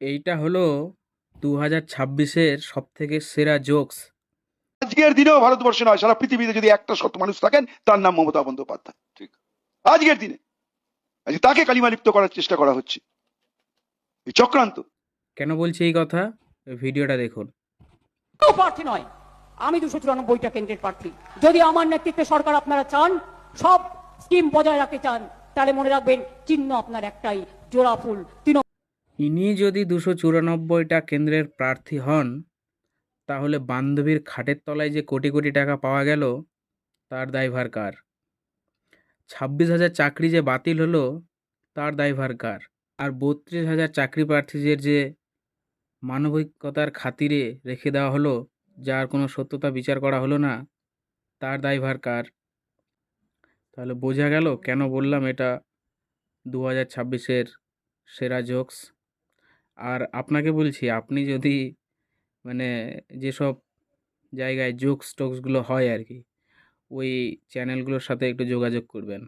এইটা হলো 2026-এর সবথেকে সেরা জোকস। আজকের দিনেও ভারতবর্ষে নয়, সারা পৃথিবীতে যদি একটা সৎ মানুষ থাকেন তার নাম মমতা বন্দ্যোপাধ্যায়। ঠিক, আজকের দিনে আজ তাকে কালিমালিপ্ত করার চেষ্টা করা হচ্ছে, এই চক্রান্ত। কেন বলছি এই কথা? ভিডিওটা দেখুন। প্রার্থী নয়, আমি 294টা কেন্দ্রের প্রার্থী। যদি আমার নেতৃত্বে সরকার আপনারা চান, সব স্কিম বজায় রাখতে চান, তাহলে মনে রাখবেন চিহ্ন আপনার একটাই, জোড়া ফুল। ইনি যদি 294টা কেন্দ্রের প্রার্থী হন, তাহলে বান্ধবীর খাটের তলায় যে কোটি কোটি টাকা পাওয়া গেল, তার দায়ভার কার? 26,000 চাকরি যে বাতিল হলো, তার দায়ভার কার? আর 32,000 চাকরি প্রার্থীদের যে মানবিকতার খাতিরে রেখে দেওয়া হলো, যার কোনো সত্যতা বিচার করা হলো না, তার দায়ভার কার? তাহলে বোঝা গেল কেন বললাম এটা 2026-এর সেরা জোকস। আর আপনাকে বলছি, আপনি যদি মানে যেসব জায়গায় জোকস টোকসগুলো হয় আর কি, ওই চ্যানেলগুলোর সাথে একটু যোগাযোগ করবেন।